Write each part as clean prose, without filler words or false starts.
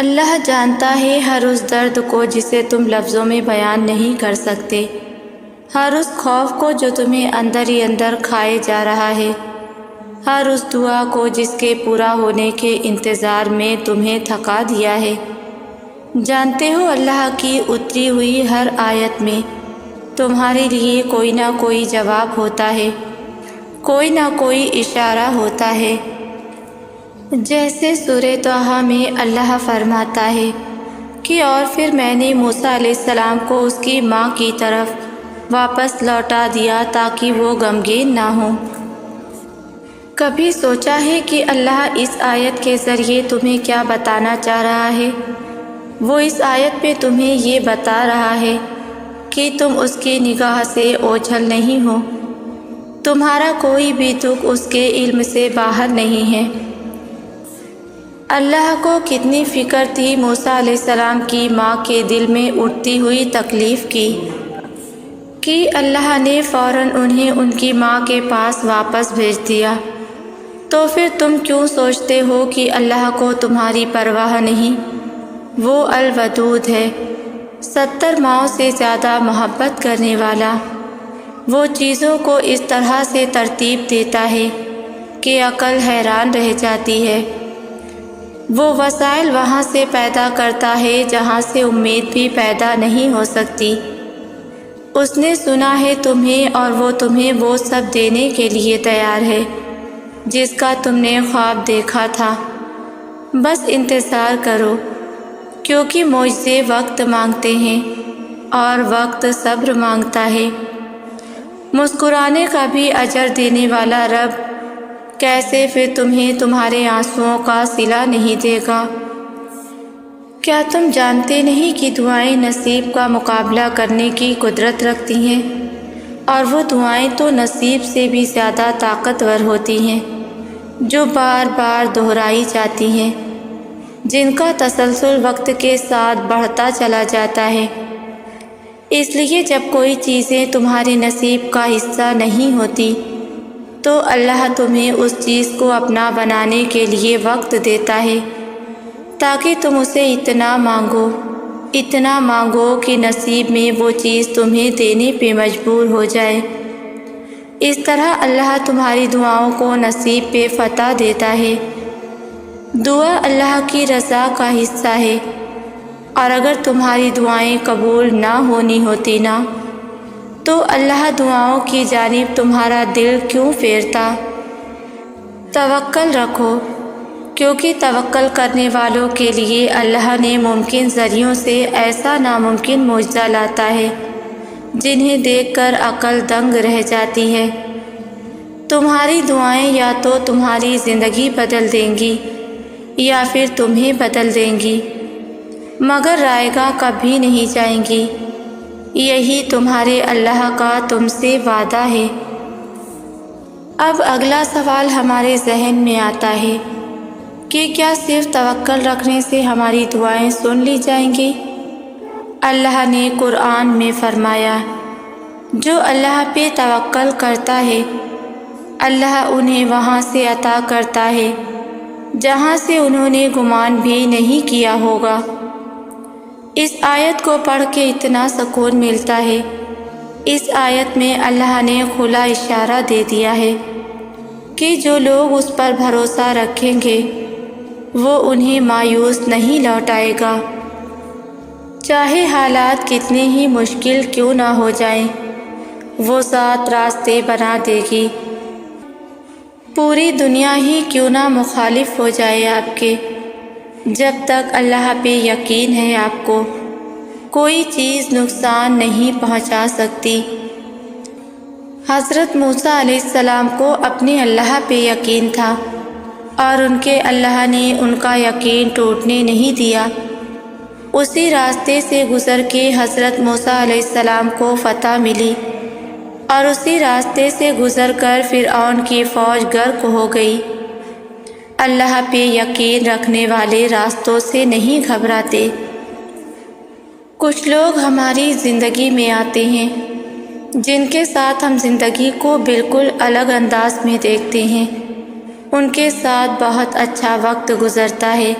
اللہ جانتا ہے ہر اس درد کو جسے تم لفظوں میں بیان نہیں کر سکتے، ہر اس خوف کو جو تمہیں اندر ہی اندر کھائے جا رہا ہے، ہر اس دعا کو جس کے پورا ہونے کے انتظار میں تمہیں تھکا دیا ہے۔ جانتے ہو اللہ کی اتری ہوئی ہر آیت میں تمہارے لیے کوئی نہ کوئی جواب ہوتا ہے، کوئی نہ کوئی اشارہ ہوتا ہے۔ جیسے سورہ طٰہٰ میں اللہ فرماتا ہے کہ اور پھر میں نے موسیٰ علیہ السلام کو اس کی ماں کی طرف واپس لوٹا دیا تاکہ وہ غمگین نہ ہو۔ کبھی سوچا ہے کہ اللہ اس آیت کے ذریعے تمہیں کیا بتانا چاہ رہا ہے؟ وہ اس آیت میں تمہیں یہ بتا رہا ہے کہ تم اس کی نگاہ سے اوجھل نہیں ہو، تمہارا کوئی بھی دکھ اس کے علم سے باہر نہیں ہے۔ اللہ کو کتنی فکر تھی موسیٰ علیہ السلام کی ماں کے دل میں اٹھتی ہوئی تکلیف کی کہ اللہ نے فوراً انہیں ان کی ماں کے پاس واپس بھیج دیا۔ تو پھر تم کیوں سوچتے ہو کہ اللہ کو تمہاری پرواہ نہیں؟ وہ الودود ہے، 70 ماؤں سے زیادہ محبت کرنے والا۔ وہ چیزوں کو اس طرح سے ترتیب دیتا ہے کہ عقل حیران رہ جاتی ہے۔ وہ وسائل وہاں سے پیدا کرتا ہے جہاں سے امید بھی پیدا نہیں ہو سکتی۔ اس نے سنا ہے تمہیں اور وہ تمہیں وہ سب دینے کے لیے تیار ہے جس کا تم نے خواب دیکھا تھا۔ بس انتظار کرو، کیونکہ معجزے وقت مانگتے ہیں اور وقت صبر مانگتا ہے۔ مسکرانے کا بھی اجر دینے والا رب کیسے پھر تمہیں تمہارے آنسوؤں کا صلہ نہیں دے گا؟ کیا تم جانتے نہیں کہ دعائیں نصیب کا مقابلہ کرنے کی قدرت رکھتی ہیں، اور وہ دعائیں تو نصیب سے بھی زیادہ طاقتور ہوتی ہیں جو بار بار دہرائی جاتی ہیں، جن کا تسلسل وقت کے ساتھ بڑھتا چلا جاتا ہے۔ اس لیے جب کوئی چیزیں تمہارے نصیب کا حصہ نہیں ہوتی تو اللہ تمہیں اس چیز کو اپنا بنانے کے لیے وقت دیتا ہے تاکہ تم اسے اتنا مانگو کہ نصیب میں وہ چیز تمہیں دینے پہ مجبور ہو جائے۔ اس طرح اللہ تمہاری دعاؤں کو نصیب پہ فتح دیتا ہے۔ دعا اللہ کی رضا کا حصہ ہے، اور اگر تمہاری دعائیں قبول نہ ہونی ہوتی نا تو اللہ دعاؤں کی جانب تمہارا دل کیوں پھیرتا؟ توکل رکھو، کیونکہ توکل کرنے والوں کے لیے اللہ نے ممکن ذریعوں سے ایسا ناممکن معجزہ لاتا ہے جنہیں دیکھ کر عقل دنگ رہ جاتی ہے۔ تمہاری دعائیں یا تو تمہاری زندگی بدل دیں گی یا پھر تمہیں بدل دیں گی، مگر رائے گاہ کبھی نہیں جائیں گی۔ یہی تمہارے اللہ کا تم سے وعدہ ہے۔ اب اگلا سوال ہمارے ذہن میں آتا ہے کہ کیا صرف توکل رکھنے سے ہماری دعائیں سن لی جائیں گی؟ اللہ نے قرآن میں فرمایا، جو اللہ پہ توکل کرتا ہے اللہ انہیں وہاں سے عطا کرتا ہے جہاں سے انہوں نے گمان بھی نہیں کیا ہوگا۔ اس آیت کو پڑھ کے اتنا سکون ملتا ہے۔ اس آیت میں اللہ نے کھلا اشارہ دے دیا ہے کہ جو لوگ اس پر بھروسہ رکھیں گے وہ انہیں مایوس نہیں لوٹائے گا، چاہے حالات کتنے ہی مشکل کیوں نہ ہو جائیں، وہ ذات راستے بنا دے گی۔ پوری دنیا ہی کیوں نہ مخالف ہو جائے آپ کے، جب تک اللہ پہ یقین ہے آپ کو کوئی چیز نقصان نہیں پہنچا سکتی۔ حضرت موسیٰ علیہ السلام کو اپنے اللہ پہ یقین تھا اور ان کے اللہ نے ان کا یقین ٹوٹنے نہیں دیا۔ اسی راستے سے گزر کے حضرت موسیٰ علیہ السلام کو فتح ملی، اور اسی راستے سے گزر کر فرعون کی فوج غرق ہو گئی۔ اللہ پہ یقین رکھنے والے راستوں سے نہیں گھبراتے۔ کچھ لوگ ہماری زندگی میں آتے ہیں جن کے ساتھ ہم زندگی کو بالکل الگ انداز میں دیکھتے ہیں، ان کے ساتھ بہت اچھا وقت گزرتا ہے،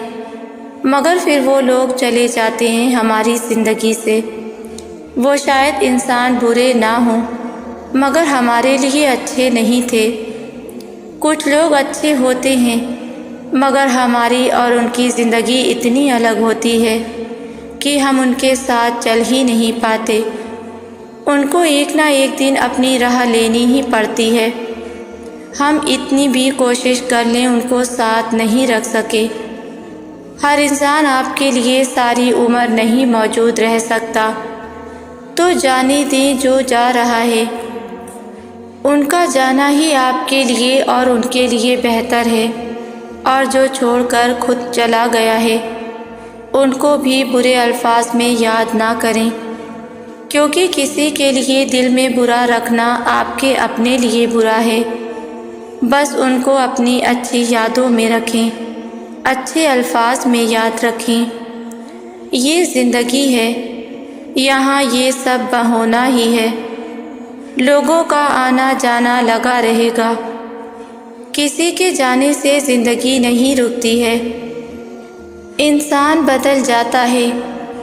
مگر پھر وہ لوگ چلے جاتے ہیں ہماری زندگی سے۔ وہ شاید انسان برے نہ ہوں مگر ہمارے لیے اچھے نہیں تھے۔ کچھ لوگ اچھے ہوتے ہیں مگر ہماری اور ان کی زندگی اتنی الگ ہوتی ہے کہ ہم ان کے ساتھ چل ہی نہیں پاتے۔ ان کو ایک نہ ایک دن اپنی راہ لینی ہی پڑتی ہے۔ ہم اتنی بھی کوشش کر لیں ان کو ساتھ نہیں رکھ سکے۔ ہر انسان آپ کے لیے ساری عمر نہیں موجود رہ سکتا، تو جانے دیں جو جا رہا ہے۔ ان کا جانا ہی آپ کے لیے اور ان کے لیے بہتر ہے، اور جو چھوڑ کر خود چلا گیا ہے ان کو بھی برے الفاظ میں یاد نہ کریں، کیونکہ کسی کے لیے دل میں برا رکھنا آپ کے اپنے لیے برا ہے۔ بس ان کو اپنی اچھی یادوں میں رکھیں، اچھے الفاظ میں یاد رکھیں۔ یہ زندگی ہے، یہاں یہ سب ہونا ہی ہے۔ لوگوں کا آنا جانا لگا رہے گا، کسی کے جانے سے زندگی نہیں رکتی ہے۔ انسان بدل جاتا ہے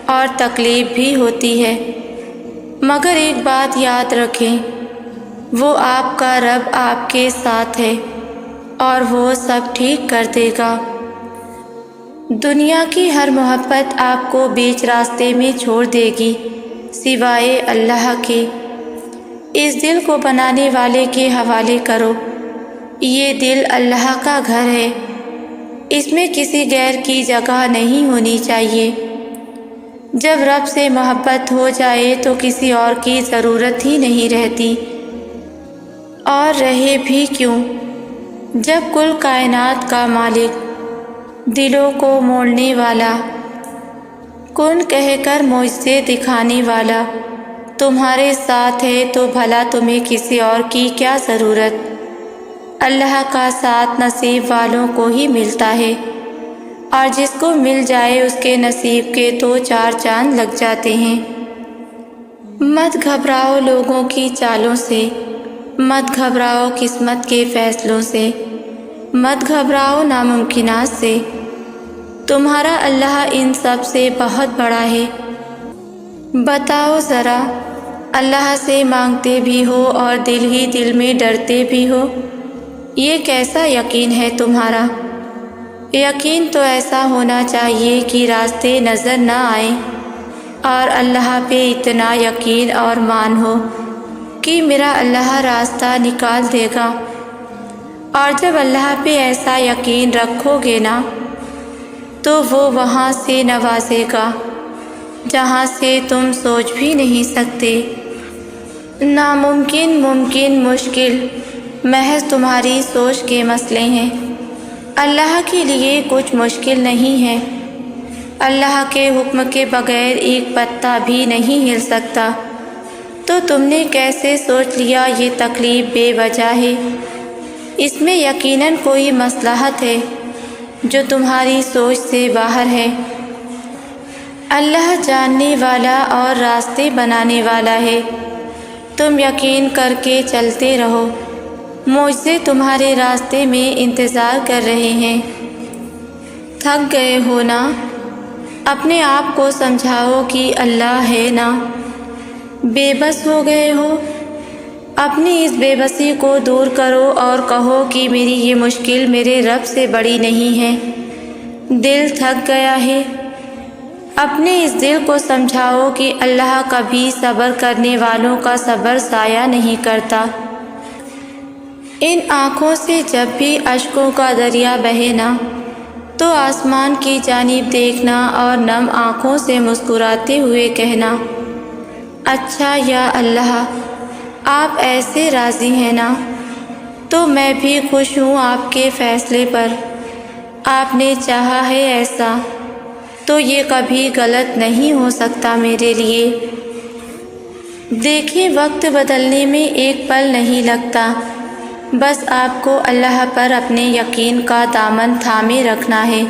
اور تکلیف بھی ہوتی ہے، مگر ایک بات یاد رکھیں، وہ آپ کا رب آپ کے ساتھ ہے اور وہ سب ٹھیک کر دے گا۔ دنیا کی ہر محبت آپ کو بیچ راستے میں چھوڑ دے گی سوائے اللہ کے۔ اس دل کو بنانے والے کے حوالے کرو۔ یہ دل اللہ کا گھر ہے، اس میں کسی غیر کی جگہ نہیں ہونی چاہیے۔ جب رب سے محبت ہو جائے تو کسی اور کی ضرورت ہی نہیں رہتی، اور رہے بھی کیوں جب کل کائنات کا مالک، دلوں کو موڑنے والا، کن کہہ کر معجزے دکھانے والا تمہارے ساتھ ہے، تو بھلا تمہیں کسی اور کی کیا ضرورت؟ اللہ کا ساتھ نصیب والوں کو ہی ملتا ہے، اور جس کو مل جائے اس کے نصیب کے تو 4 چاند لگ جاتے ہیں۔ مت گھبراؤ لوگوں کی چالوں سے، مت گھبراؤ قسمت کے فیصلوں سے، مت گھبراؤ ناممکنات سے۔ تمہارا اللہ ان سب سے بہت بڑا ہے۔ بتاؤ ذرا، اللہ سے مانگتے بھی ہو اور دل ہی دل میں ڈرتے بھی ہو، یہ کیسا یقین ہے تمہارا؟ یقین تو ایسا ہونا چاہیے کہ راستے نظر نہ آئیں، اور اللہ پہ اتنا یقین اور مان ہو کہ میرا اللہ راستہ نکال دے گا۔ اور جب اللہ پہ ایسا یقین رکھو گے نا، تو وہ وہاں سے نوازے گا جہاں سے تم سوچ بھی نہیں سکتے۔ ناممکن، ممکن، مشکل محض تمہاری سوچ کے مسئلے ہیں۔ اللہ کے لیے کچھ مشکل نہیں ہے۔ اللہ کے حکم کے بغیر ایک پتا بھی نہیں ہل سکتا، تو تم نے کیسے سوچ لیا یہ تکلیف بے وجہ ہے؟ اس میں یقیناً کوئی مصلحت ہے جو تمہاری سوچ سے باہر ہے۔ اللہ جاننے والا اور راستے بنانے والا ہے۔ تم یقین کر کے چلتے رہو، معجزے تمہارے راستے میں انتظار کر رہے ہیں۔ تھک گئے ہو نا؟ اپنے آپ کو سمجھاؤ کہ اللہ ہے نا۔ بے بس ہو گئے ہو؟ اپنی اس بے بسی کو دور کرو اور کہو کہ میری یہ مشکل میرے رب سے بڑی نہیں ہے۔ دل تھک گیا ہے؟ اپنے اس دل کو سمجھاؤ کہ اللہ کبھی صبر کرنے والوں کا صبر ضائع نہیں کرتا۔ ان آنکھوں سے جب بھی اشکوں کا دریا بہے نا، تو آسمان کی جانب دیکھنا اور نم آنکھوں سے مسکراتے ہوئے کہنا، اچھا یا اللہ، آپ ایسے راضی ہیں نا، تو میں بھی خوش ہوں آپ کے فیصلے پر۔ آپ نے چاہا ہے ایسا، تو یہ کبھی غلط نہیں ہو سکتا میرے لیے۔ دیکھیں، وقت بدلنے میں ایک پل نہیں لگتا، بس آپ کو اللہ پر اپنے یقین کا دامن تھامے رکھنا ہے۔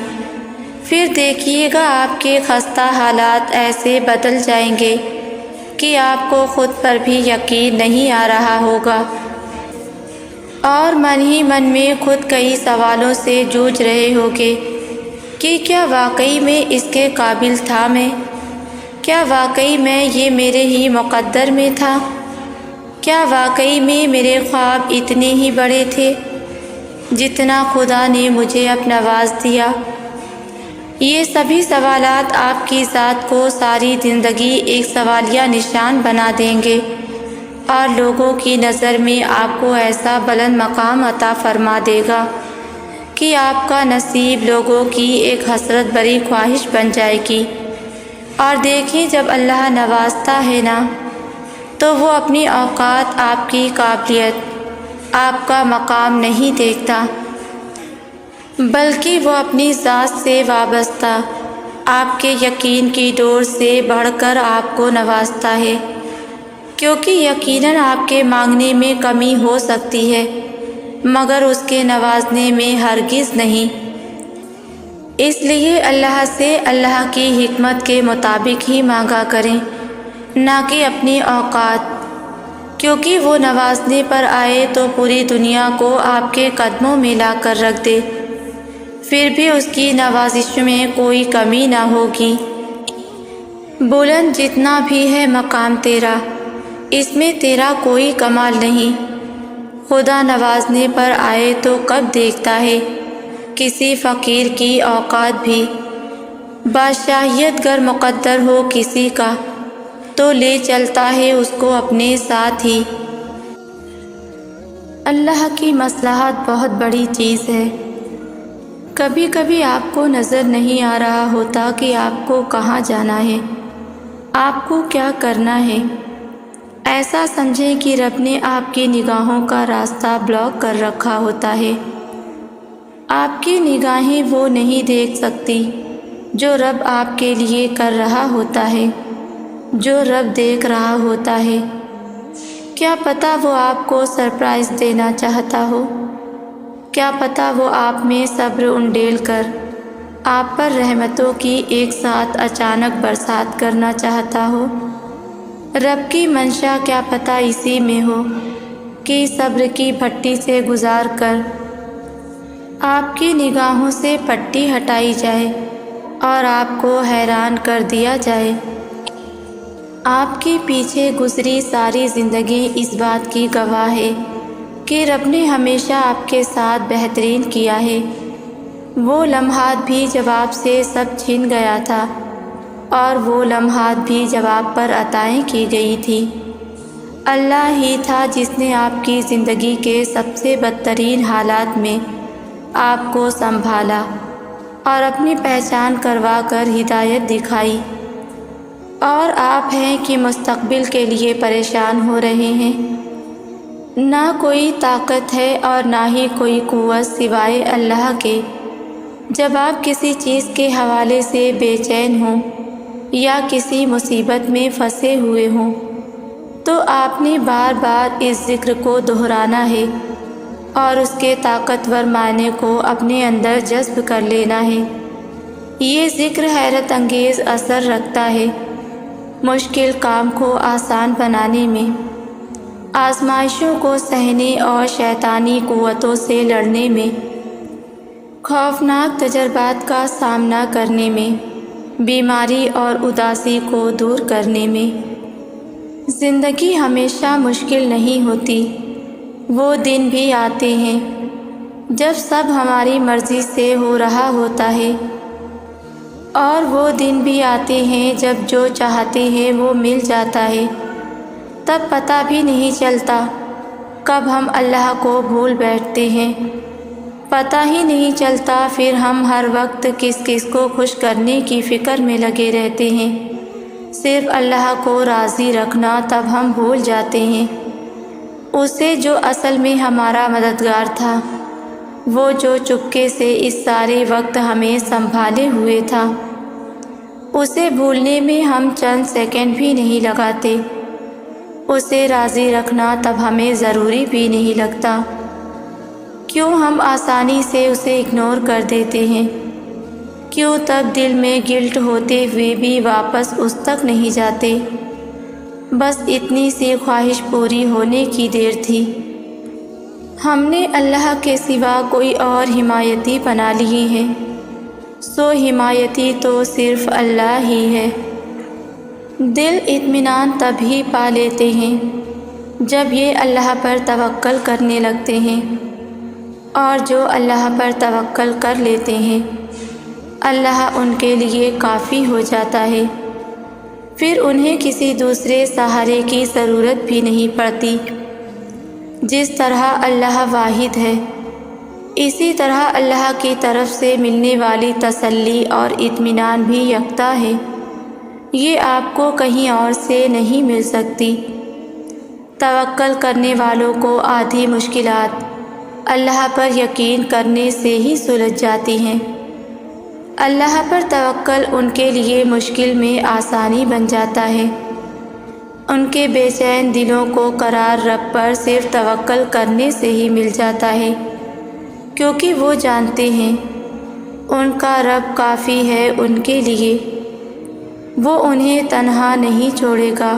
پھر دیکھیے گا آپ کے خستہ حالات ایسے بدل جائیں گے کہ آپ کو خود پر بھی یقین نہیں آ رہا ہوگا، اور من ہی من میں خود کئی سوالوں سے جوجھ رہے ہوگے کہ کیا واقعی میں اس کے قابل تھا میں؟ کیا واقعی میں یہ میرے ہی مقدر میں تھا؟ کیا واقعی میں میرے خواب اتنے ہی بڑے تھے جتنا خدا نے مجھے اب نواز دیا؟ یہ سبھی سوالات آپ کی ذات کو ساری زندگی ایک سوالیہ نشان بنا دیں گے اور لوگوں کی نظر میں آپ کو ایسا بلند مقام عطا فرما دے گا کہ آپ کا نصیب لوگوں کی ایک حسرت بری خواہش بن جائے گی۔ اور دیکھیں، جب اللہ نوازتا ہے نا تو وہ اپنی اوقات، آپ کی قابلیت، آپ کا مقام نہیں دیکھتا، بلکہ وہ اپنی ذات سے وابستہ آپ کے یقین کی ڈور سے بڑھ کر آپ کو نوازتا ہے، کیونکہ یقیناً آپ کے مانگنے میں کمی ہو سکتی ہے مگر اس کے نوازنے میں ہرگز نہیں۔ اس لیے اللہ سے اللہ کی حکمت کے مطابق ہی مانگا کریں، نہ کہ اپنی اوقات، کیونکہ وہ نوازنے پر آئے تو پوری دنیا کو آپ کے قدموں میں لا کر رکھ دے، پھر بھی اس کی نوازش میں کوئی کمی نہ ہوگی۔ بلند جتنا بھی ہے مقام تیرا، اس میں تیرا کوئی کمال نہیں۔ خدا نوازنے پر آئے تو کب دیکھتا ہے کسی فقیر کی اوقات بھی؟ بادشاہیت گر مقدر ہو کسی کا تو لے چلتا ہے اس کو اپنے ساتھ ہی۔ اللہ کی مصلحت بہت بڑی چیز ہے۔ کبھی کبھی آپ کو نظر نہیں آ رہا ہوتا کہ آپ کو کہاں جانا ہے، آپ کو کیا کرنا ہے۔ ایسا سمجھیں کہ رب نے آپ کی نگاہوں کا راستہ بلاک کر رکھا ہوتا ہے۔ آپ کی نگاہیں وہ نہیں دیکھ سکتی جو رب آپ کے لیے کر رہا ہوتا ہے، جو رب دیکھ رہا ہوتا ہے۔ کیا پتہ وہ آپ کو سرپرائز دینا چاہتا ہو، کیا پتہ وہ آپ میں صبر انڈیل کر آپ پر رحمتوں کی ایک ساتھ اچانک برسات کرنا چاہتا ہو۔ رب کی منشا کیا پتہ اسی میں ہو کہ صبر کی بھٹی سے گزار کر آپ کی نگاہوں سے پٹی ہٹائی جائے اور آپ کو حیران کر دیا جائے۔ آپ کی پیچھے گزری ساری زندگی اس بات کی گواہ ہے کہ رب نے ہمیشہ آپ کے ساتھ بہترین کیا ہے۔ وہ لمحات بھی جب آپ سے سب چھن گیا تھا، اور وہ لمحات بھی جب آپ پر عطائیں کی گئی تھی، اللہ ہی تھا جس نے آپ کی زندگی کے سب سے بدترین حالات میں آپ کو سنبھالا اور اپنی پہچان کروا کر ہدایت دکھائی۔ اور آپ ہیں کہ مستقبل کے لیے پریشان ہو رہے ہیں۔ نہ کوئی طاقت ہے اور نہ ہی کوئی قوت سوائے اللہ کے۔ جب آپ کسی چیز کے حوالے سے بے چین ہوں یا کسی مصیبت میں پھنسے ہوئے ہوں تو آپ نے بار بار اس ذکر کو دہرانا ہے اور اس کے طاقتور معنی کو اپنے اندر جذب کر لینا ہے۔ یہ ذکر حیرت انگیز اثر رکھتا ہے مشکل کام کو آسان بنانے میں، آزمائشوں کو سہنے اور شیطانی قوتوں سے لڑنے میں، خوفناک تجربات کا سامنا کرنے میں، بیماری اور اداسی کو دور کرنے میں۔ زندگی ہمیشہ مشکل نہیں ہوتی، وہ دن بھی آتے ہیں جب سب ہماری مرضی سے ہو رہا ہوتا ہے، اور وہ دن بھی آتے ہیں جب جو چاہتے ہیں وہ مل جاتا ہے۔ تب پتہ بھی نہیں چلتا کب ہم اللہ کو بھول بیٹھتے ہیں، پتہ ہی نہیں چلتا، پھر ہم ہر وقت کس کس کو خوش کرنے کی فکر میں لگے رہتے ہیں۔ صرف اللہ کو راضی رکھنا تب ہم بھول جاتے ہیں، اسے جو اصل میں ہمارا مددگار تھا، وہ جو چپکے سے اس سارے وقت ہمیں سنبھالے ہوئے تھا۔ اسے بھولنے میں ہم چند سیکنڈ بھی نہیں لگاتے، اسے راضی رکھنا تب ہمیں ضروری بھی نہیں لگتا۔ کیوں ہم آسانی سے اسے اگنور کر دیتے ہیں؟ کیوں تب دل میں گلٹ ہوتے ہوئے بھی واپس اس تک نہیں جاتے؟ بس اتنی سی خواہش پوری ہونے کی دیر تھی۔ ہم نے اللہ کے سوا کوئی اور حمایتی بنا لیے ہیں، سو حمایتی تو صرف اللہ ہی ہے۔ دل اطمینان تب ہی پا لیتے ہیں جب یہ اللہ پر توکل کرنے لگتے ہیں، اور جو اللہ پر توکل کر لیتے ہیں اللہ ان کے لیے کافی ہو جاتا ہے، پھر انہیں کسی دوسرے سہارے کی ضرورت بھی نہیں پڑتی۔ جس طرح اللہ واحد ہے، اسی طرح اللہ کی طرف سے ملنے والی تسلی اور اطمینان بھی یکتا ہے، یہ آپ کو کہیں اور سے نہیں مل سکتی۔ توکل کرنے والوں کو آدھی مشکلات اللہ پر یقین کرنے سے ہی سلجھ جاتی ہیں۔ اللہ پر توکل ان کے لیے مشکل میں آسانی بن جاتا ہے۔ ان کے بے چین دلوں کو قرار رب پر صرف توکل کرنے سے ہی مل جاتا ہے، کیونکہ وہ جانتے ہیں ان کا رب کافی ہے ان کے لیے، وہ انہیں تنہا نہیں چھوڑے گا،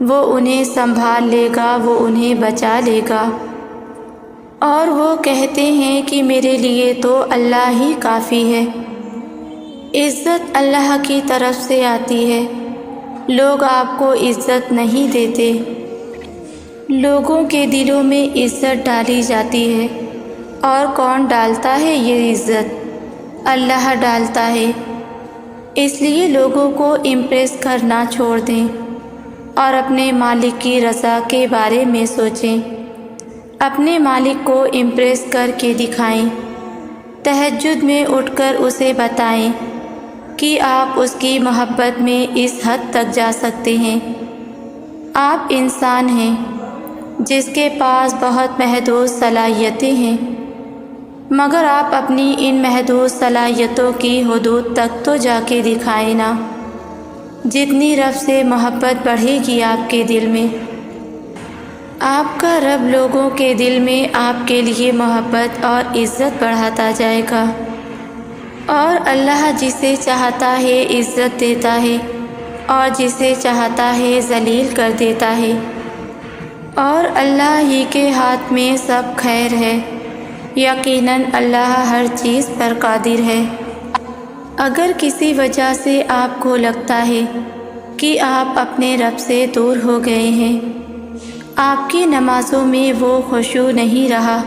وہ انہیں سنبھال لے گا، وہ انہیں بچا لے گا۔ اور وہ کہتے ہیں کہ میرے لیے تو اللہ ہی کافی ہے۔ عزت اللہ کی طرف سے آتی ہے، لوگ آپ کو عزت نہیں دیتے۔ لوگوں کے دلوں میں عزت ڈالی جاتی ہے، اور کون ڈالتا ہے یہ عزت؟ اللہ ڈالتا ہے۔ اس لیے لوگوں کو امپریس کرنا چھوڑ دیں اور اپنے مالک کی رضا کے بارے میں سوچیں۔ اپنے مالک کو امپریس کر کے دکھائیں، تہجد میں اٹھ کر اسے بتائیں کہ آپ اس کی محبت میں اس حد تک جا سکتے ہیں۔ آپ انسان ہیں جس کے پاس بہت محدود صلاحیتیں ہیں، مگر آپ اپنی ان محدود صلاحیتوں کی حدود تک تو جا کے دکھائیں نا۔ جتنی رب سے محبت بڑھے گی آپ کے دل میں، آپ کا رب لوگوں کے دل میں آپ کے لیے محبت اور عزت بڑھاتا جائے گا۔ اور اللہ جسے چاہتا ہے عزت دیتا ہے، اور جسے چاہتا ہے ذلیل کر دیتا ہے، اور اللہ ہی کے ہاتھ میں سب خیر ہے۔ یقیناً اللہ ہر چیز پر قادر ہے۔ اگر کسی وجہ سے آپ کو لگتا ہے کہ آپ اپنے رب سے دور ہو گئے ہیں، آپ کی نمازوں میں وہ خشوع نہیں رہا،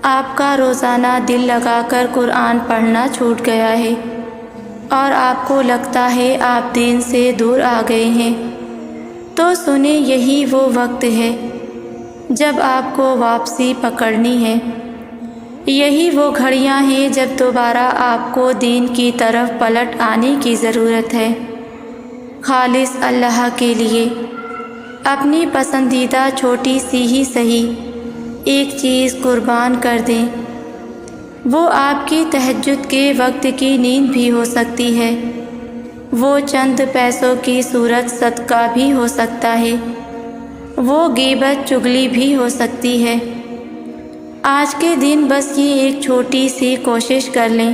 آپ کا روزانہ دل لگا کر قرآن پڑھنا چھوٹ گیا ہے، اور آپ کو لگتا ہے آپ دین سے دور آ گئے ہیں، تو سنیں یہی وہ وقت ہے جب آپ کو واپسی پکڑنی ہے۔ یہی وہ گھڑیاں ہیں جب دوبارہ آپ کو دین کی طرف پلٹ آنے کی ضرورت ہے۔ خالص اللہ کے لیے اپنی پسندیدہ چھوٹی سی ہی صحیح ایک چیز قربان کر دیں۔ وہ آپ کی تہجد کے وقت کی نیند بھی ہو سکتی ہے، وہ چند پیسوں کی صورت صدقہ بھی ہو سکتا ہے، وہ غیبت چغلی بھی ہو سکتی ہے۔ آج کے دن بس یہ ایک چھوٹی سی کوشش کر لیں،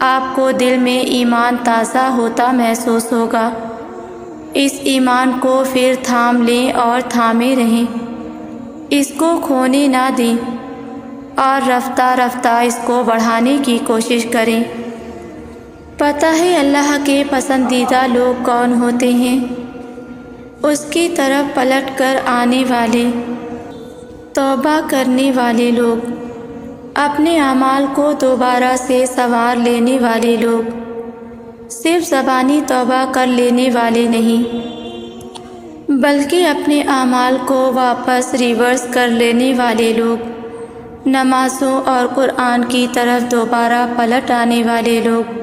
آپ کو دل میں ایمان تازہ ہوتا محسوس ہوگا۔ اس ایمان کو پھر تھام لیں اور تھامے رہیں، اس کو کھونے نہ دیں، اور رفتہ رفتہ اس کو بڑھانے کی کوشش کریں۔ پتہ ہے اللہ کے پسندیدہ لوگ کون ہوتے ہیں؟ اس کی طرف پلٹ کر آنے والے، توبہ کرنے والے لوگ، اپنے اعمال کو دوبارہ سے سنوار لینے والے لوگ، صرف زبانی توبہ کر لینے والے نہیں، بلکہ اپنے اعمال کو واپس ریورس کر لینے والے لوگ، نمازوں اور قرآن کی طرف دوبارہ پلٹ آنے والے لوگ،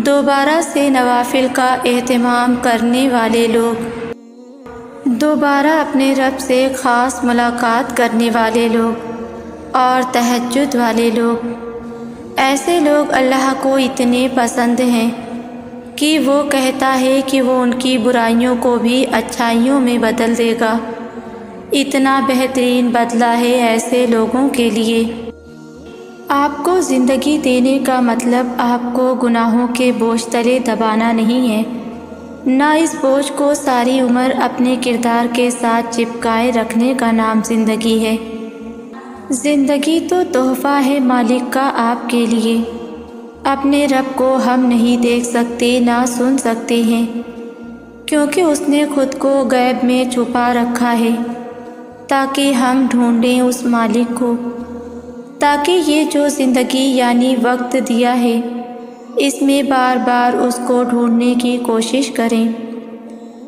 دوبارہ سے نوافل کا اہتمام کرنے والے لوگ، دوبارہ اپنے رب سے خاص ملاقات کرنے والے لوگ، اور تہجد والے لوگ۔ ایسے لوگ اللہ کو اتنے پسند ہیں کہ وہ کہتا ہے کہ وہ ان کی برائیوں کو بھی اچھائیوں میں بدل دے گا۔ اتنا بہترین بدلہ ہے ایسے لوگوں کے لیے۔ آپ کو زندگی دینے کا مطلب آپ کو گناہوں کے بوجھ تلے دبانا نہیں ہے، نہ اس بوجھ کو ساری عمر اپنے کردار کے ساتھ چپکائے رکھنے کا نام زندگی ہے۔ زندگی تو تحفہ ہے مالک کا آپ کے لیے۔ اپنے رب کو ہم نہیں دیکھ سکتے نہ سن سکتے ہیں، کیونکہ اس نے خود کو غیب میں چھپا رکھا ہے تاکہ ہم ڈھونڈیں اس مالک کو، تاکہ یہ جو زندگی یعنی وقت دیا ہے اس میں بار بار اس کو ڈھونڈنے کی کوشش کریں،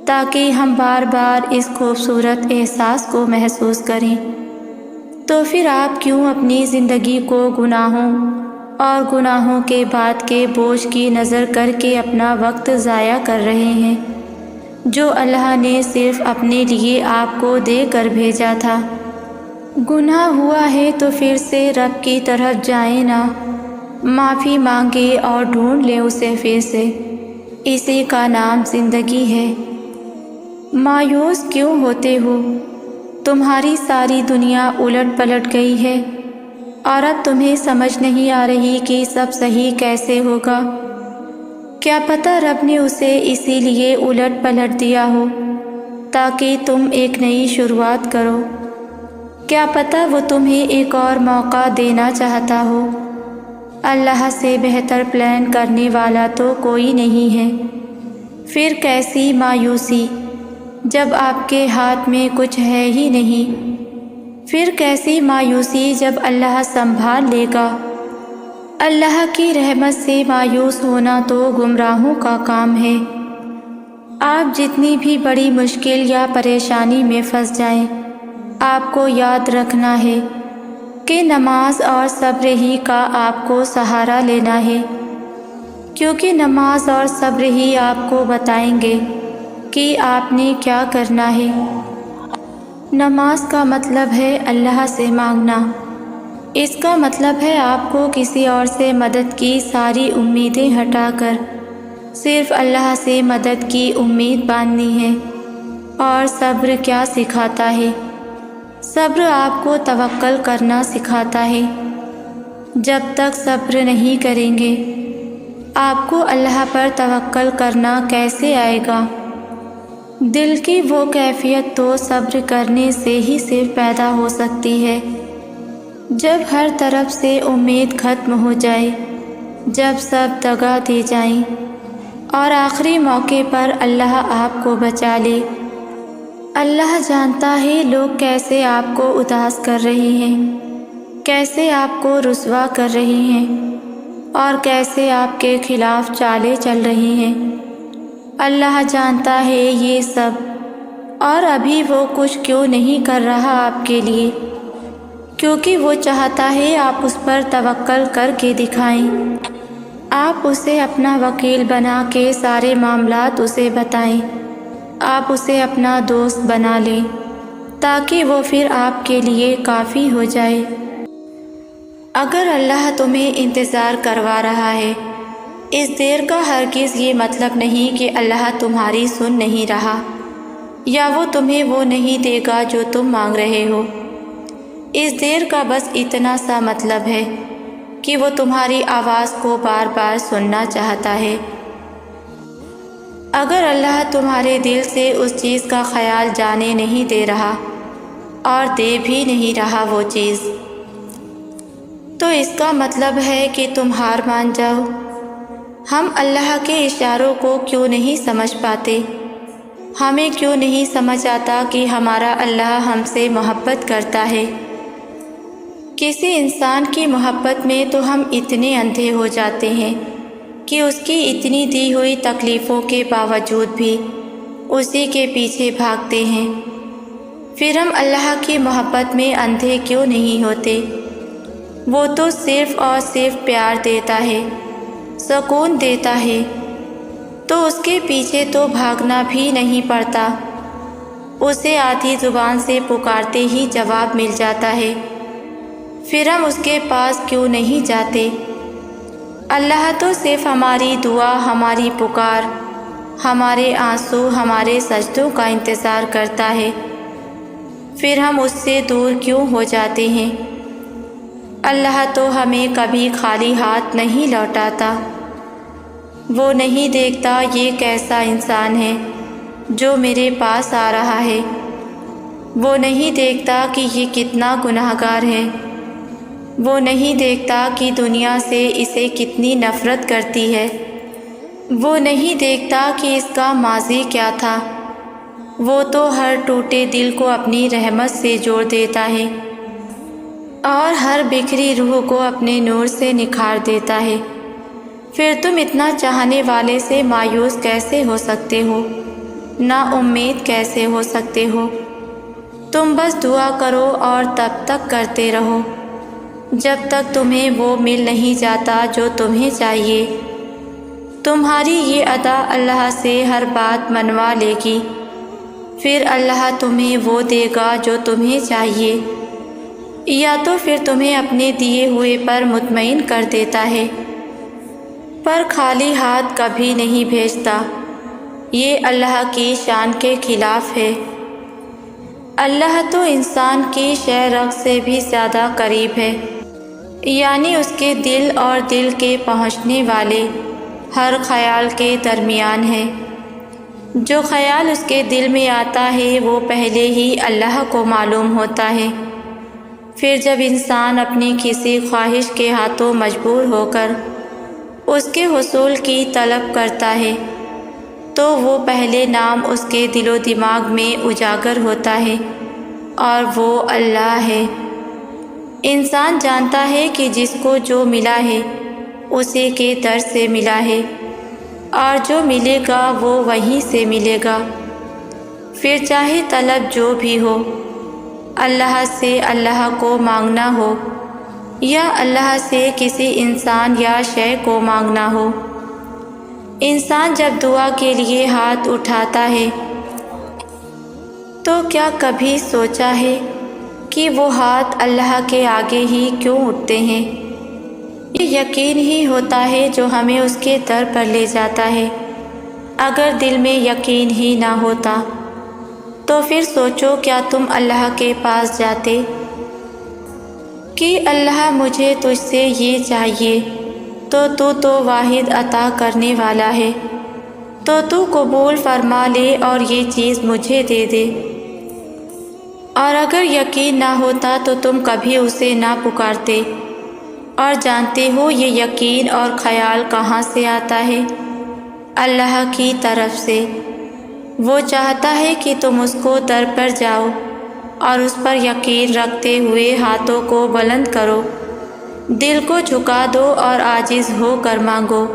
تاکہ ہم بار بار اس خوبصورت احساس کو محسوس کریں۔ تو پھر آپ کیوں اپنی زندگی کو گناہوں اور گناہوں کے بعد کے بوجھ کی نظر کر کے اپنا وقت ضائع کر رہے ہیں، جو اللہ نے صرف اپنے لیے آپ کو دے کر بھیجا تھا؟ گناہ ہوا ہے تو پھر سے رب کی طرف جائیں نا، معافی مانگے اور ڈھونڈ لیں اسے پھر سے، اسی کا نام زندگی ہے۔ مایوس کیوں ہوتے ہو؟ تمہاری ساری دنیا الٹ پلٹ گئی ہے اور اب تمہیں سمجھ نہیں آ رہی کہ سب صحیح کیسے ہوگا۔ کیا پتہ رب نے اسے اسی لیے الٹ پلٹ دیا ہو تاکہ تم ایک نئی شروعات کرو۔ کیا پتہ وہ تمہیں ایک اور موقع دینا چاہتا ہو۔ اللہ سے بہتر پلان کرنے والا تو کوئی نہیں ہے۔ پھر کیسی مایوسی جب آپ کے ہاتھ میں کچھ ہے ہی نہیں، پھر کیسی مایوسی جب اللہ سنبھال لے گا۔ اللہ کی رحمت سے مایوس ہونا تو گمراہوں کا کام ہے۔ آپ جتنی بھی بڑی مشکل یا پریشانی میں پھنس جائیں، آپ کو یاد رکھنا ہے کہ نماز اور صبر ہی کا آپ کو سہارا لینا ہے، کیونکہ نماز اور صبر ہی آپ کو بتائیں گے کہ آپ نے کیا کرنا ہے۔ نماز کا مطلب ہے اللہ سے مانگنا، اس کا مطلب ہے آپ کو کسی اور سے مدد کی ساری امیدیں ہٹا کر صرف اللہ سے مدد کی امید باندھنی ہے۔ اور صبر کیا سکھاتا ہے؟ صبر آپ کو توکل کرنا سکھاتا ہے۔ جب تک صبر نہیں کریں گے آپ کو اللہ پر توکل کرنا کیسے آئے گا؟ دل کی وہ کیفیت تو صبر کرنے سے ہی صرف پیدا ہو سکتی ہے جب ہر طرف سے امید ختم ہو جائے، جب سب دگا دے جائیں اور آخری موقع پر اللہ آپ کو بچا لے۔ اللہ جانتا ہے لوگ کیسے آپ کو اداس کر رہے ہیں، کیسے آپ کو رسوا کر رہے ہیں اور کیسے آپ کے خلاف چالیں چل رہی ہیں۔ اللہ جانتا ہے یہ سب، اور ابھی وہ کچھ کیوں نہیں کر رہا آپ کے لیے؟ کیونکہ وہ چاہتا ہے آپ اس پر توکل کر کے دکھائیں، آپ اسے اپنا وکیل بنا کے سارے معاملات اسے بتائیں، آپ اسے اپنا دوست بنا لیں تاکہ وہ پھر آپ کے لیے کافی ہو جائے۔ اگر اللہ تمہیں انتظار کروا رہا ہے، اس دیر کا ہرگز یہ مطلب نہیں کہ اللہ تمہاری سن نہیں رہا یا وہ تمہیں وہ نہیں دے گا جو تم مانگ رہے ہو۔ اس دیر کا بس اتنا سا مطلب ہے کہ وہ تمہاری آواز کو بار بار سننا چاہتا ہے۔ اگر اللہ تمہارے دل سے اس چیز کا خیال جانے نہیں دے رہا اور دے بھی نہیں رہا وہ چیز، تو اس کا مطلب ہے کہ تم ہار مان جاؤ۔ ہم اللہ کے اشاروں کو کیوں نہیں سمجھ پاتے؟ ہمیں کیوں نہیں سمجھ آتا کہ ہمارا اللہ ہم سے محبت کرتا ہے؟ کسی انسان کی محبت میں تو ہم اتنے اندھے ہو جاتے ہیں کہ اس کی اتنی دی ہوئی تکلیفوں کے باوجود بھی اسی کے پیچھے بھاگتے ہیں۔ پھر ہم اللہ کی محبت میں اندھے کیوں نہیں ہوتے؟ وہ تو صرف اور صرف پیار دیتا ہے، سکون دیتا ہے، تو اس کے پیچھے تو بھاگنا بھی نہیں پڑتا، اسے آدھی زبان سے پکارتے ہی جواب مل جاتا ہے۔ پھر ہم اس کے پاس کیوں نہیں جاتے؟ اللہ تو صرف ہماری دعا، ہماری پکار، ہمارے آنسو، ہمارے سجدوں کا انتظار کرتا ہے۔ پھر ہم اس سے دور کیوں ہو جاتے ہیں؟ اللہ تو ہمیں کبھی خالی ہاتھ نہیں لوٹاتا۔ وہ نہیں دیکھتا یہ کیسا انسان ہے جو میرے پاس آ رہا ہے، وہ نہیں دیکھتا کہ یہ کتنا گناہگار ہے، وہ نہیں دیکھتا کہ دنیا سے اسے کتنی نفرت کرتی ہے، وہ نہیں دیکھتا کہ اس کا ماضی کیا تھا۔ وہ تو ہر ٹوٹے دل کو اپنی رحمت سے جوڑ دیتا ہے اور ہر بکھری روح کو اپنے نور سے نکھار دیتا ہے۔ پھر تم اتنا چاہنے والے سے مایوس کیسے ہو سکتے ہو، نا امید کیسے ہو سکتے ہو؟ تم بس دعا کرو اور تب تک کرتے رہو جب تک تمہیں وہ مل نہیں جاتا جو تمہیں چاہیے۔ تمہاری یہ ادا اللہ سے ہر بات منوا لے گی، پھر اللہ تمہیں وہ دے گا جو تمہیں چاہیے، یا تو پھر تمہیں اپنے دیے ہوئے پر مطمئن کر دیتا ہے، پر خالی ہاتھ کبھی نہیں بھیجتا۔ یہ اللہ کی شان کے خلاف ہے۔ اللہ تو انسان کی شہ رگ سے بھی زیادہ قریب ہے، یعنی اس کے دل اور دل کے پہنچنے والے ہر خیال کے درمیان ہے۔ جو خیال اس کے دل میں آتا ہے وہ پہلے ہی اللہ کو معلوم ہوتا ہے۔ پھر جب انسان اپنی کسی خواہش کے ہاتھوں مجبور ہو کر اس کے حصول کی طلب کرتا ہے تو وہ پہلے نام اس کے دل و دماغ میں اجاگر ہوتا ہے، اور وہ اللہ ہے۔ انسان جانتا ہے کہ جس کو جو ملا ہے اسی کے در سے ملا ہے، اور جو ملے گا وہ وہیں سے ملے گا، پھر چاہے طلب جو بھی ہو، اللہ سے اللہ کو مانگنا ہو یا اللہ سے کسی انسان یا شے کو مانگنا ہو۔ انسان جب دعا کے لیے ہاتھ اٹھاتا ہے تو کیا کبھی سوچا ہے کہ وہ ہاتھ اللہ کے آگے ہی کیوں اٹھتے ہیں؟ یہ یقین ہی ہوتا ہے جو ہمیں اس کے در پر لے جاتا ہے۔ اگر دل میں یقین ہی نہ ہوتا تو پھر سوچو کیا تم اللہ کے پاس جاتے کہ اللہ مجھے تجھ سے یہ چاہیے، تو واحد عطا کرنے والا ہے، تو قبول فرما لے اور یہ چیز مجھے دے دے۔ اور اگر یقین نہ ہوتا تو تم کبھی اسے نہ پکارتے، اور جانتے ہو یہ یقین اور خیال کہاں سے آتا ہے؟ اللہ کی طرف سے۔ وہ چاہتا ہے کہ تم اس کو در پر جاؤ اور اس پر یقین رکھتے ہوئے ہاتھوں کو بلند کرو، دل کو جھکا دو اور عاجز ہو کر مانگو۔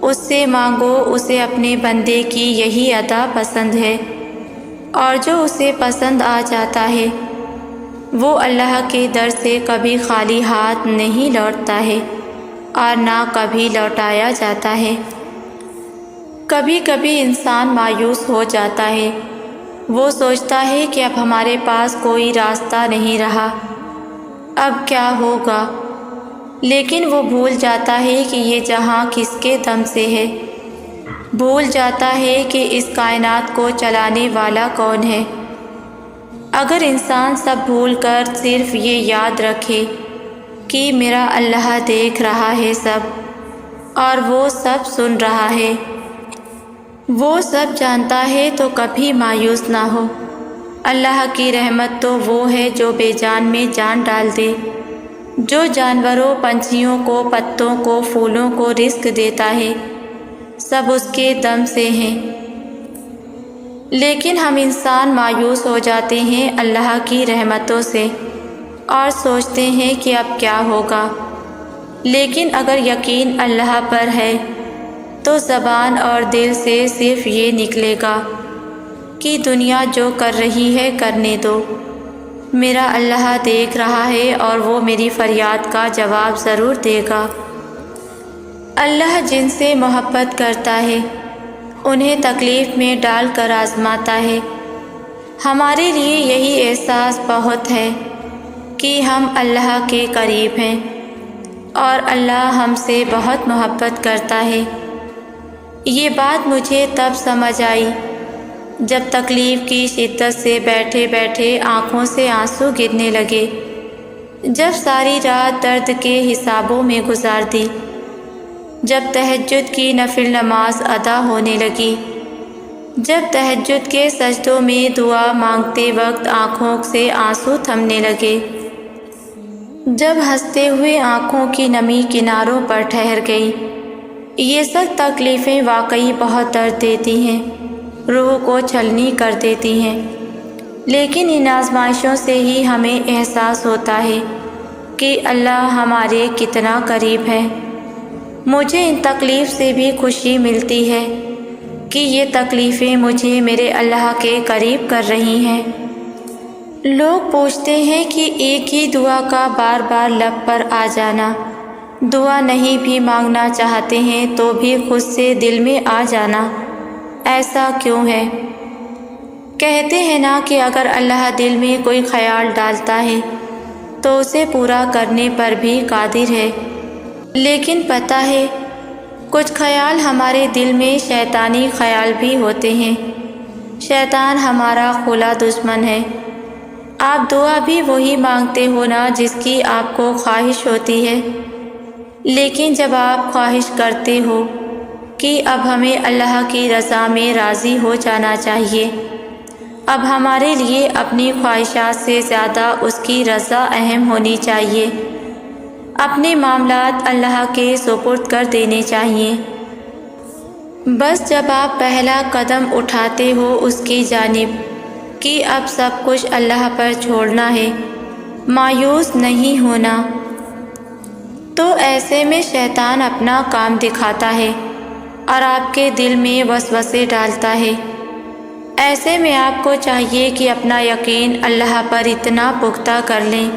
اس سے مانگو، اسے اپنے بندے کی یہی ادا پسند ہے، اور جو اسے پسند آ جاتا ہے وہ اللہ کے در سے کبھی خالی ہاتھ نہیں لوٹتا ہے اور نہ کبھی لوٹایا جاتا ہے۔ کبھی کبھی انسان مایوس ہو جاتا ہے، وہ سوچتا ہے کہ اب ہمارے پاس کوئی راستہ نہیں رہا، اب کیا ہوگا؟ لیکن وہ بھول جاتا ہے کہ یہ جہاں کس کے دم سے ہے، بھول جاتا ہے کہ اس کائنات کو چلانے والا کون ہے۔ اگر انسان سب بھول کر صرف یہ یاد رکھے کہ میرا اللہ دیکھ رہا ہے سب، اور وہ سب سن رہا ہے، وہ سب جانتا ہے، تو کبھی مایوس نہ ہو۔ اللہ کی رحمت تو وہ ہے جو بے جان میں جان ڈال دے، جو جانوروں، پنچھیوں کو، پتوں کو، پھولوں کو رزق دیتا ہے، سب اس کے دم سے ہیں۔ لیکن ہم انسان مایوس ہو جاتے ہیں اللہ کی رحمتوں سے اور سوچتے ہیں کہ اب کیا ہوگا۔ لیکن اگر یقین اللہ پر ہے تو زبان اور دل سے صرف یہ نکلے گا کہ دنیا جو کر رہی ہے کرنے دو، میرا اللہ دیکھ رہا ہے اور وہ میری فریاد کا جواب ضرور دے گا۔ اللہ جن سے محبت کرتا ہے انہیں تکلیف میں ڈال کر آزماتا ہے۔ ہمارے لیے یہی احساس بہت ہے کہ ہم اللہ کے قریب ہیں اور اللہ ہم سے بہت محبت کرتا ہے۔ یہ بات مجھے تب سمجھ آئی جب تکلیف کی شدت سے بیٹھے بیٹھے آنکھوں سے آنسو گرنے لگے، جب ساری رات درد کے حسابوں میں گزار دی، جب تہجد کی نفل نماز ادا ہونے لگی، جب تہجد کے سجدوں میں دعا مانگتے وقت آنکھوں سے آنسو تھمنے لگے، جب ہنستے ہوئے آنکھوں کی نمی کناروں پر ٹھہر گئی۔ یہ سب تکلیفیں واقعی بہت درد دیتی ہیں، روح کو چھلنی کر دیتی ہیں، لیکن ان آزمائشوں سے ہی ہمیں احساس ہوتا ہے کہ اللہ ہمارے کتنا قریب ہے۔ مجھے ان تکلیف سے بھی خوشی ملتی ہے کہ یہ تکلیفیں مجھے میرے اللہ کے قریب کر رہی ہیں۔ لوگ پوچھتے ہیں کہ ایک ہی دعا کا بار بار لب پر آ جانا، دعا نہیں بھی مانگنا چاہتے ہیں تو بھی خود سے دل میں آ جانا، ایسا کیوں ہے؟ کہتے ہیں نا کہ اگر اللہ دل میں کوئی خیال ڈالتا ہے تو اسے پورا کرنے پر بھی قادر ہے، لیکن پتہ ہے کچھ خیال ہمارے دل میں شیطانی خیال بھی ہوتے ہیں۔ شیطان ہمارا کھلا دشمن ہے۔ آپ دعا بھی وہی مانگتے ہو نا جس کی آپ کو خواہش ہوتی ہے، لیکن جب آپ خواہش کرتے ہو کہ اب ہمیں اللہ کی رضا میں راضی ہو جانا چاہیے، اب ہمارے لیے اپنی خواہشات سے زیادہ اس کی رضا اہم ہونی چاہیے، اپنے معاملات اللہ کے سپرد کر دینے چاہیے۔ بس جب آپ پہلا قدم اٹھاتے ہو اس کی جانب کہ اب سب کچھ اللہ پر چھوڑنا ہے، مایوس نہیں ہونا، تو ایسے میں شیطان اپنا کام دکھاتا ہے اور آپ کے دل میں وسوسے ڈالتا ہے۔ ایسے میں آپ کو چاہیے کہ اپنا یقین اللہ پر اتنا پختہ کر لیں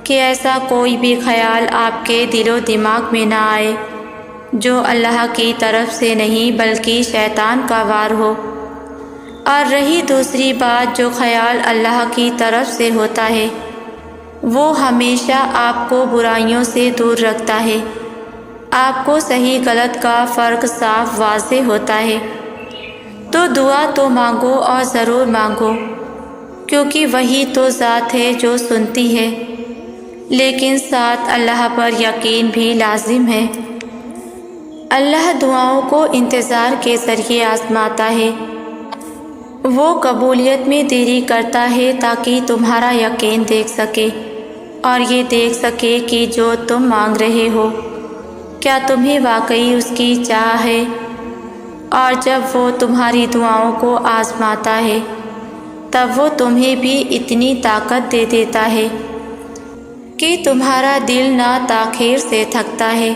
کہ ایسا کوئی بھی خیال آپ کے دل و دماغ میں نہ آئے جو اللہ کی طرف سے نہیں بلکہ شیطان کا وار ہو۔ اور رہی دوسری بات، جو خیال اللہ کی طرف سے ہوتا ہے وہ ہمیشہ آپ کو برائیوں سے دور رکھتا ہے، آپ کو صحیح غلط کا فرق صاف واضح ہوتا ہے۔ تو دعا تو مانگو اور ضرور مانگو، کیونکہ وہی تو ذات ہے جو سنتی ہے، لیکن ساتھ اللہ پر یقین بھی لازم ہے۔ اللہ دعاؤں کو انتظار کے ذریعے آزماتا ہے، وہ قبولیت میں دیری کرتا ہے تاکہ تمہارا یقین دیکھ سکے اور یہ دیکھ سکے کہ جو تم مانگ رہے ہو کیا تمہیں واقعی اس کی چاہ ہے۔ اور جب وہ تمہاری دعاؤں کو آزماتا ہے تب وہ تمہیں بھی اتنی طاقت دے دیتا ہے کہ تمہارا دل نہ تاخیر سے تھکتا ہے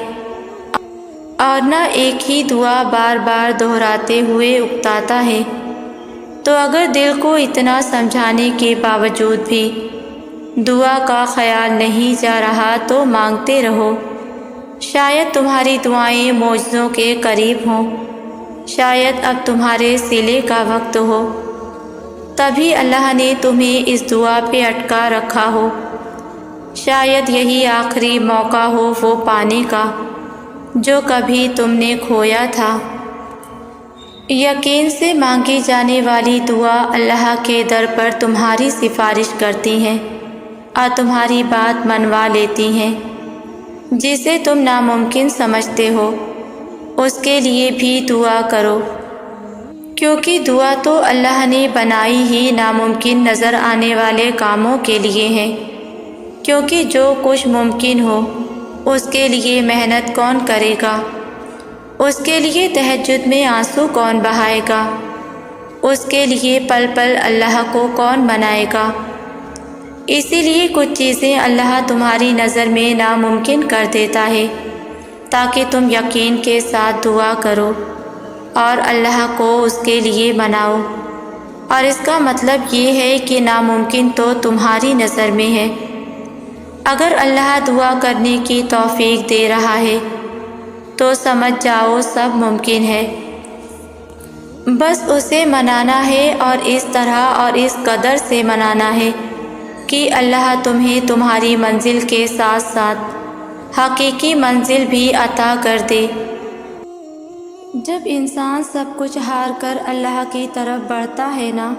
اور نہ ایک ہی دعا بار بار دہراتے ہوئے اکتاتا ہے۔ تو اگر دل کو اتنا سمجھانے کے باوجود بھی دعا کا خیال نہیں جا رہا تو مانگتے رہو، شاید تمہاری دعائیں معجزوں کے قریب ہوں، شاید اب تمہارے صلے کا وقت ہو، تبھی اللہ نے تمہیں اس دعا پہ اٹکا رکھا ہو، شاید یہی آخری موقع ہو وہ پانے کا جو کبھی تم نے کھویا تھا۔ یقین سے مانگی جانے والی دعا اللہ کے در پر تمہاری سفارش کرتی ہیں اور تمہاری بات منوا لیتی ہیں۔ جسے تم ناممکن سمجھتے ہو اس کے لیے بھی دعا کرو، کیونکہ دعا تو اللہ نے بنائی ہی ناممکن نظر آنے والے کاموں کے لیے ہے، کیونکہ جو کچھ ممکن ہو اس کے لیے محنت کون کرے گا، اس کے لیے تہجد میں آنسو کون بہائے گا، اس کے لیے پل پل اللہ کو کون منائے گا۔ اسی لیے کچھ چیزیں اللہ تمہاری نظر میں ناممکن کر دیتا ہے تاکہ تم یقین کے ساتھ دعا کرو اور اللہ کو اس کے لیے مناؤ۔ اور اس کا مطلب یہ ہے کہ ناممکن تو تمہاری نظر میں ہے۔ اگر اللہ دعا کرنے کی توفیق دے رہا ہے تو سمجھ جاؤ سب ممکن ہے، بس اسے منانا ہے اور اس طرح اور اس قدر سے منانا ہے کہ اللہ تمہیں تمہاری منزل کے ساتھ ساتھ حقیقی منزل بھی عطا کر دے۔ جب انسان سب کچھ ہار کر اللہ کی طرف بڑھتا ہے نا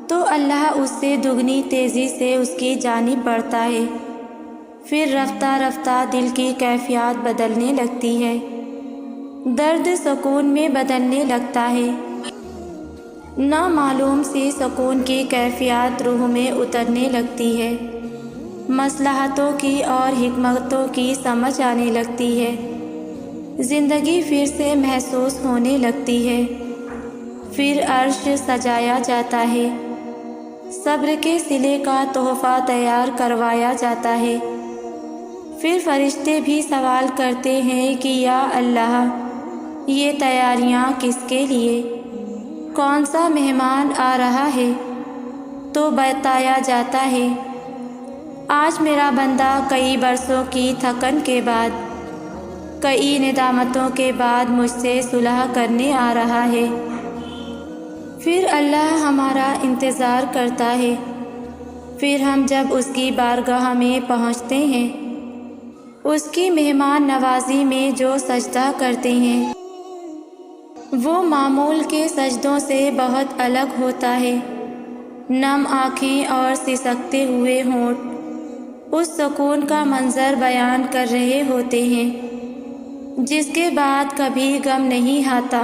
تو اللہ اس سے دگنی تیزی سے اس کی جانب بڑھتا ہے، پھر رفتہ رفتہ دل کی کیفیات بدلنے لگتی ہے، درد سکون میں بدلنے لگتا ہے، نامعلوم سی سکون کی کیفیات روح میں اترنے لگتی ہے، مصلحتوں کی اور حکمتوں کی سمجھ آنے لگتی ہے، زندگی پھر سے محسوس ہونے لگتی ہے، پھر عرش سجایا جاتا ہے، صبر کے صلے کا تحفہ تیار کروایا جاتا ہے، پھر فرشتے بھی سوال کرتے ہیں کہ یا اللہ، یہ تیاریاں کس کے لیے؟ کون سا مہمان آ رہا ہے؟ تو بتایا جاتا ہے آج میرا بندہ کئی برسوں کی تھکن کے بعد، کئی ندامتوں کے بعد مجھ سے صلح کرنے آ رہا ہے۔ پھر اللہ ہمارا انتظار کرتا ہے، پھر ہم جب اس کی بارگاہ میں پہنچتے ہیں، اس کی مہمان نوازی میں جو سجدہ کرتے ہیں وہ معمول کے سجدوں سے بہت الگ ہوتا ہے۔ نم آنکھیں اور سسکتے ہوئے ہونٹ اس سکون کا منظر بیان کر رہے ہوتے ہیں جس کے بعد کبھی غم نہیں آتا،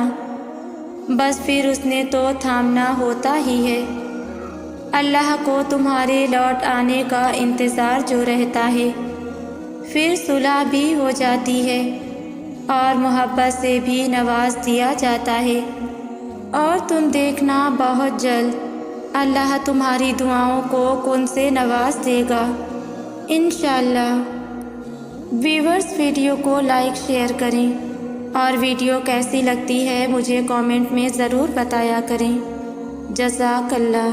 بس پھر اس نے تو تھامنا ہوتا ہی ہے۔ اللہ کو تمہارے لوٹ آنے کا انتظار جو رہتا ہے، پھر صلح بھی ہو جاتی ہے اور محبت سے بھی نواز دیا جاتا ہے، اور تم دیکھنا بہت جلد اللہ تمہاری دعاؤں کو کن سے نواز دے گا انشاءاللہ۔ ویورز، ویڈیو کو لائک شیئر کریں اور ویڈیو کیسی لگتی ہے مجھے کامنٹ میں ضرور بتایا کریں۔ جزاک اللہ۔